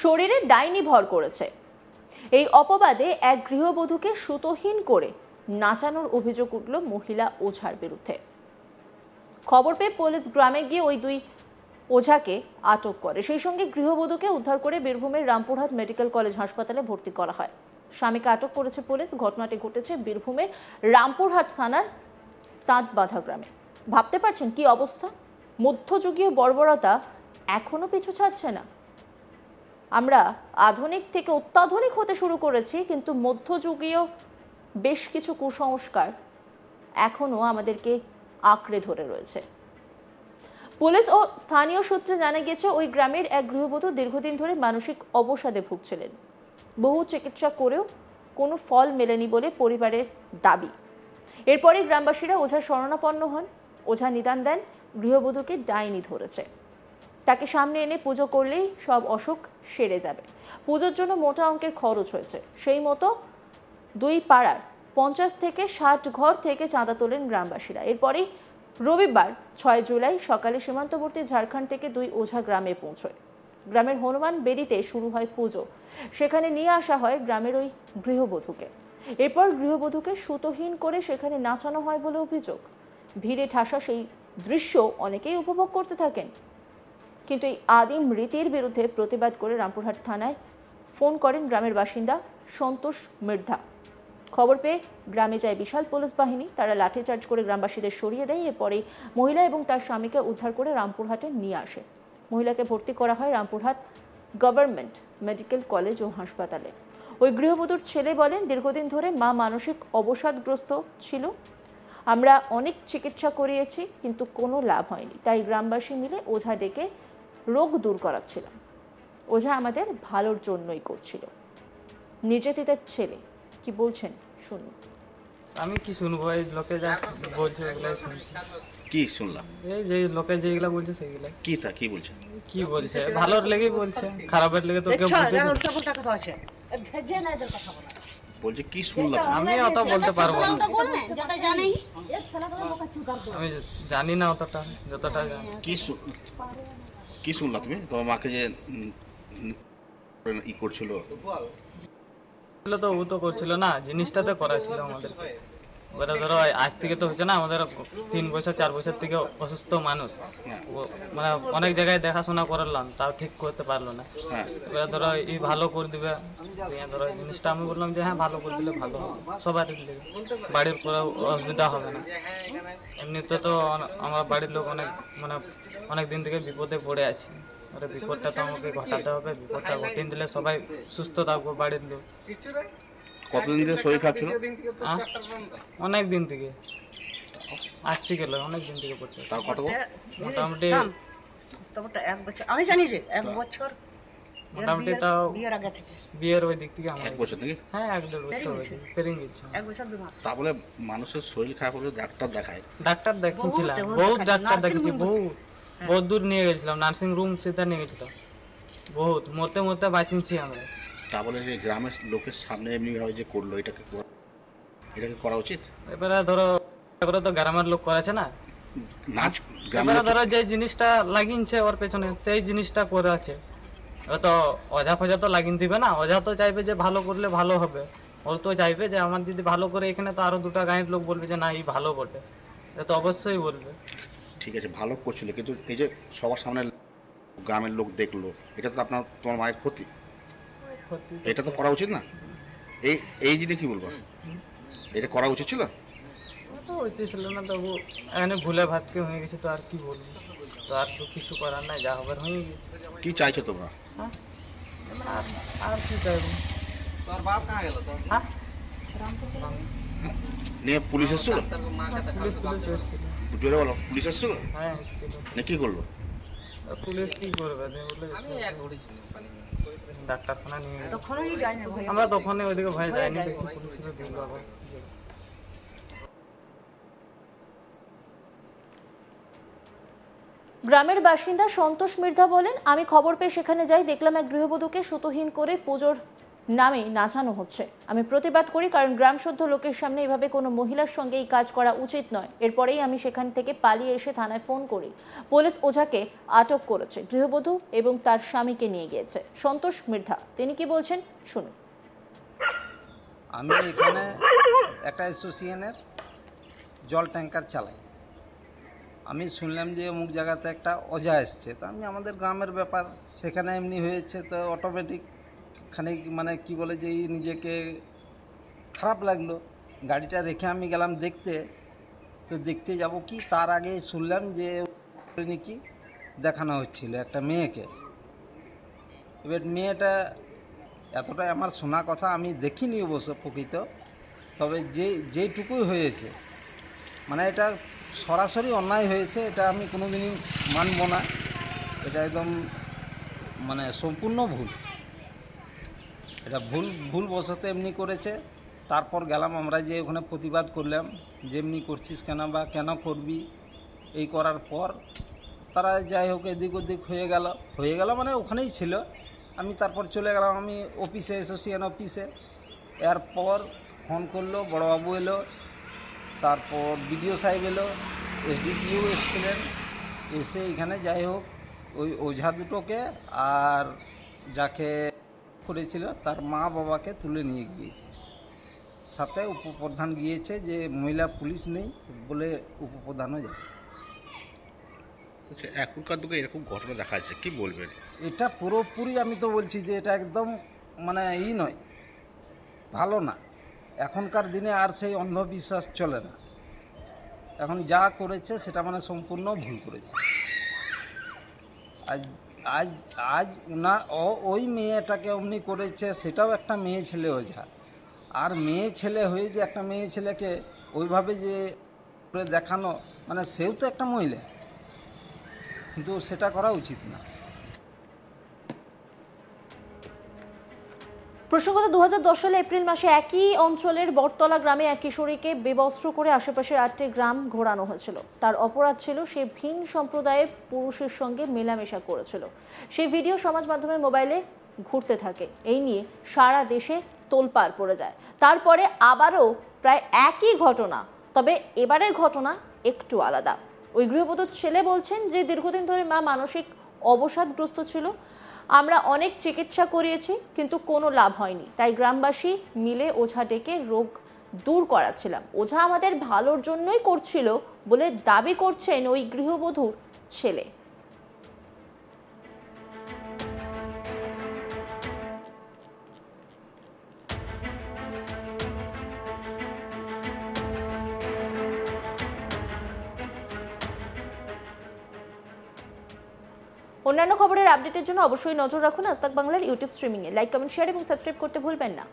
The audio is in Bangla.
শরীরে ডাইনি ভর করেছে এই অপবাদে এক গৃহবধূকে সুতোহীন করে নাচানোর অভিযোগ উঠল মহিলা ওঝার বিরুদ্ধে। খবর পেয়ে পুলিশ গ্রামে গিয়ে ওই দুই ওঝাকে আটক করে। সেই সঙ্গে গৃহবধূকে উদ্ধার করে বীরভূমের রামপুরহাট মেডিকেল কলেজ হাসপাতালে ভর্তি করা হয়। স্বামীকে আটক করেছে পুলিশ। ঘটনাটি ঘটেছে বীরভূমের রামপুরহাট থানার তাঁতবাঁধা গ্রামে। ভাবতে পারছেন কি অবস্থা? মধ্যযুগীয় বর্বরতা এখনো পিছু ছাড়ছে না। আমরা আধুনিক থেকে অত্যাধুনিক হতে শুরু করেছি, কিন্তু মধ্যযুগীয় বেশ কিছু কুসংস্কার এখনো আমাদেরকে আঁকড়ে ধরে রয়েছে। পুলিশ ও স্থানীয় সূত্রে জানা গেছে ওই গ্রামের এক গৃহবধূ দীর্ঘদিন ধরে মানসিক অবসাদে ভুগছিলেন। বহু চিকিৎসা করেও কোনো ফল মেলেনি বলে পরিবারের দাবি। এরপরে গ্রামবাসীরা ওঝার শরণাপন্ন হন। ওঝা নিদান দেন গৃহবধূকে ডাইনি ধরেছে, তাকে সামনে এনে পুজো করলেই সব অসুখ সেরে যাবে। পুজোর জন্য মোটা অঙ্কের খরচ হয়েছে। সেই মতো দুই পাড়ার 50 থেকে 60 ঘর থেকে চাঁদা তোলেন গ্রামবাসীরা। এরপরই রবিবার 6 জুলাই সকালে সীমান্তবর্তী ঝাড়খণ্ড থেকে দুই ওঝা গ্রামে পৌঁছয়। গ্রামের হনুমান বেদিতে শুরু হয় পুজো। সেখানে নিয়ে আসা হয় গ্রামের ওই গৃহবধূকে। এরপর গৃহবধূকে সুতোহীন করে সেখানে নাচানো হয় বলে অভিযোগ। ভিড়ে ঠাসা সেই দৃশ্য অনেকেই উপভোগ করতে থাকেন। কিন্তু এই আদিম রীতির বিরুদ্ধে প্রতিবাদ করে রামপুরহাট থানায় ফোন করেন গ্রামের বাসিন্দা সন্তোষ মৃধা। খবর পেয়ে গ্রামে যায় বিশাল পুলিশ বাহিনী। তারা লাঠিচার্জ করে গ্রামবাসীদের সরিয়ে দেয়। এরপরে মহিলা এবং তার স্বামীকে উদ্ধার করে রামপুরহাটে নিয়ে আসে। মহিলাকে ভর্তি করা হয় রামপুরহাট গভর্নমেন্ট মেডিকেল কলেজ ও হাসপাতালে। ওই গৃহবধূর ছেলে বলেন, দীর্ঘদিন ধরে মা মানসিক অবসাদগ্রস্ত ছিল। আমরা অনেক চিকিৎসা করিয়েছি, কিন্তু কোনো লাভ হয়নি। তাই গ্রামবাসী মিলে ওঝা ডেকে রোগ দূর করাচ্ছিলাম। ওঝা আমাদের ভালোর জন্যই করছিল। নির্যাতিতার ছেলে কি বলছেন শুনুন। আমি কি শুনবো, এই লোকে যা বলছে ওগুলাই শুনছি। কি শুনলাম? এই যে লোকে যেগুলা বলছে সেগুলা। কি তা কি বলছে? কি বলছে? ভালোর লেগেই বলছে, খারাপের লেগে তো কেউ বলতে বলছে। কি শুনলাম? আমি অত বলতে পারবো না। আমি জানি না অতটা, যতটা জানি। কি শুনলা তুমি? তোমার মাকে যে ই করছিল, তো ও তো করছিল না, জিনিসটাতে করাছিল আমাদের। ওরা ধরো আজ থেকে তো হচ্ছে না, আমাদের 3 বছর 4 বছর থেকে অসুস্থ মানুষ, মানে অনেক জায়গায় দেখাশোনা করলাম, তাও ঠিক করতে পারলো না। এবারে ধরো এই ভালো করে দিবে, ধরো জিনিসটা আমি বললাম যে হ্যাঁ ভালো করে দিলে ভালো হবে, সবারই দিলে বাড়ির কোনো অসুবিধা হবে না। এমনিতে তো আমার বাড়ির লোক অনেক দিন থেকে বিপদে পড়ে আছি। বিপদটা তো আমাকে ঘটাতে হবে। বিপদটা ঘটিয়ে দিলে সবাই সুস্থ থাকবো বাড়ির লোক। কতদিন ধরে শরীর খারাপ ছিল? অনেক দিন থেকে, আজ থেকে অনেক দিন থেকে পড়ছে। তাও কত? মোটামুটি 1 বছর। আমি জানি যে 1 বছর মোটামুটি তাও বিয়ের ওই দিক থেকে আমার 1 বছর নাকি? হ্যাঁ 1-1.5 বছর হয়েছে, পেরিং গেছে। 1 বছর 2 মাস। তা বলে মানুষের শরীর খারাপ হলে ডাক্তার দেখায়? ডাক্তার দেখিয়েছিলাম, বহুত ডাক্তার দেখেছি, বহুত দূর নিয়ে গেছিলাম, নার্সিং রুম সেটা নিয়ে গেছিলাম, বহুত মরতে মরতে বাঁচিয়েছি আমরা। তা বলে যে গ্রামের লোকের সামনে এমনি ভাবে যে করলো, এটাকে করা উচিত? এবারে ধরো তো গ্রামের লোক করেছে না নাচ, এবারে ধরো যে জিনিসটা লাগিয়েছে ওর পেছনে, সেই জিনিসটা করে আছে। তো অজা ফজা তো লাগিয়ে দিবে না, অজা তো চাইবে যে ভালো করলে ভালো হবে। ওর তো চাইবে যে আমার যদি ভালো করে, এখানে তো আরো 2টা গাঁয়ের লোক বলবে যে না এই ভালো বটে, তো অবশ্যই বলবে। ঠিক আছে, ভালো করছিল, কিন্তু এই যে সবার সামনে গ্রামের লোক দেখলো, এটা তো তোমার মায়ের ক্ষতি, এটা তো করা উচিত না। এই জিনিস কি বলবো, এটা করা উচিত ছিল? তো উচিত ছিল না, তবু এখানে ভুলে ভাতকে হয়ে গেছে, তো আর কি বলবো, তো আর তো কিছু করার নাই, যা হবার হয়ে গেছে। কি চাইছো তোমরা? আর কি চাইবো? নিয়ে পুলিশ এসেছিল? পুলিশ এসেছিল। জোরে বলো, পুলিশ এসেছিল? হ্যাঁ এসেছিল। কি করলো পুলিশ? কি করবে, ডাক্তারখানা নিয়ে গেল। তখনই যাই না ভাই, আমরা তখনই ওইদিকে ভয় যাইনি, দেখছি পুলিশ দিল আবার। গ্রামের বাসিন্দা সন্তোষ মৃধা বলেন, আমি খবর পেয়ে সেখানে যাই, দেখলাম এক গৃহবধূকে সুতোহীন করে পুজোর নামে নাচানো হচ্ছে। আমি প্রতিবাদ করি, কারণ গ্রামশুদ্ধ লোকের সামনে এভাবে কোনো মহিলার সঙ্গে এই কাজ করা উচিত নয়। এরপরেই আমি সেখান থেকে পালিয়ে এসে থানায় ফোন করি। পুলিশ ওঝাকে আটক করেছে। গৃহবধূ এবং তার স্বামীকে নিয়ে গিয়েছে। সন্তোষ মৃধা তিনি কি বলছেন শুনুন। আমি এখানে একটা অ্যাসোসিয়েশনের জল ট্যাঙ্কার চালাই। আমি শুনলাম যে অমুক জায়গাতে একটা ওঝা এসছে, তো আমি আমাদের গ্রামের ব্যাপার, সেখানে এমনি হয়েছে, তো অটোমেটিক খানিক মানে কি বলে যে নিজেকে খারাপ লাগলো। গাড়িটা রেখে আমি গেলাম দেখতে, তো দেখতে যাব কি তার আগে শুনলাম যে নাকি দেখানো হচ্ছিল একটা মেয়েকে। এবার মেয়েটা এতটাই আমার শোনা কথা, আমি দেখিনি অবশ্য প্রকৃত, তবে যেইটুকুই হয়েছে মানে এটা সরাসরি অন্যায় হয়েছে, এটা আমি কোনোদিনই মানব না। এটা একদম মানে সম্পূর্ণ ভুল। এটা ভুল বশত এমনি করেছে। তারপর গেলাম আমরা যে ওখানে প্রতিবাদ করলাম যে এমনি করছিস কেন বা কেন করবি। এই করার পর তারা যাই হোক এদিক ওদিক হয়ে গেল মানে ওখানেই ছিল। আমি তারপর চলে গেলাম আমি অফিসে, অ্যাসোসিয়েশন অফিসে। এরপর ফোন করলো, বড়বাবু এলো, তারপর বিডিও সাহেব এলো, এসডিপিও এসেছিলেন, এসে এখানে যাই হোক ওই ওঝা দুটোকে আর যাকে করেছিল তার মা বাবাকে তুলে নিয়ে গিয়েছে। সাথে উপপ্রধান গিয়েছে, যে মহিলা পুলিশ নেই বলে উপপ্রধানও যায়। আচ্ছা, এখনকার যুগে এরকম ঘটনা দেখা যাচ্ছে, কি বলবেন? এটা পুরোপুরি আমি তো বলছি যে এটা একদম মানে নয়, ভালো না। এখনকার দিনে আর সেই অন্ধবিশ্বাস চলে না। এখন যা করেছে সেটা মানে সম্পূর্ণ ভুল করেছে। আজ ওনার ওই মেয়েটাকে অমনি করেছে, সেটাও একটা মেয়ে ছেলে ওঝা। আর মেয়ে ছেলে হয়ে যে একটা মেয়ে ছেলেকে ওইভাবে যে দেখানো, মানে সেও তো একটা মহিলা, কিন্তু সেটা করা উচিত না। প্রসঙ্গত 2010 সালে এপ্রিল মাসে একই অঞ্চলের বটতলা গ্রামে এক কিশোরীকে বেবস্ত্র করে আশেপাশের 8টি গ্রাম ঘোরানো হয়েছিল। তার অপরাধ ছিল সে ভিন সম্প্রদায়ের পুরুষের সঙ্গে মেলামেশা করেছিল। সেই ভিডিও সমাজ মাধ্যমে মোবাইলে ঘুরতে থাকে। এই নিয়ে সারা দেশে তোলপাড় পড়ে যায়। তারপরে আবারও প্রায় একই ঘটনা, তবে এবারের ঘটনা একটু আলাদা। ওই গৃহবধূর ছেলে বলছেন যে দীর্ঘদিন ধরে মা মানসিক অবসাদগ্রস্ত ছিল। আমরা অনেক চিকিৎসা করিয়েছি, কিন্তু কোনো লাভ হয়নি। তাই গ্রামবাসী মিলে ওঝা ডেকে রোগ দূর করাচ্ছিলাম। ওঝা আমাদের ভালোর জন্যই করছিল বলে দাবি করছেন ওই গৃহবধূর ছেলে। অন্যান্য খবরের আপডেটের জন্য অবশ্যই নজর রাখুন আজ তাক বাংলার ইউটিউব স্ট্রিমিংয়ে। লাইক, কমেন্ট, শেয়ার এবং সাবস্ক্রাইব করতে ভুলবেন না।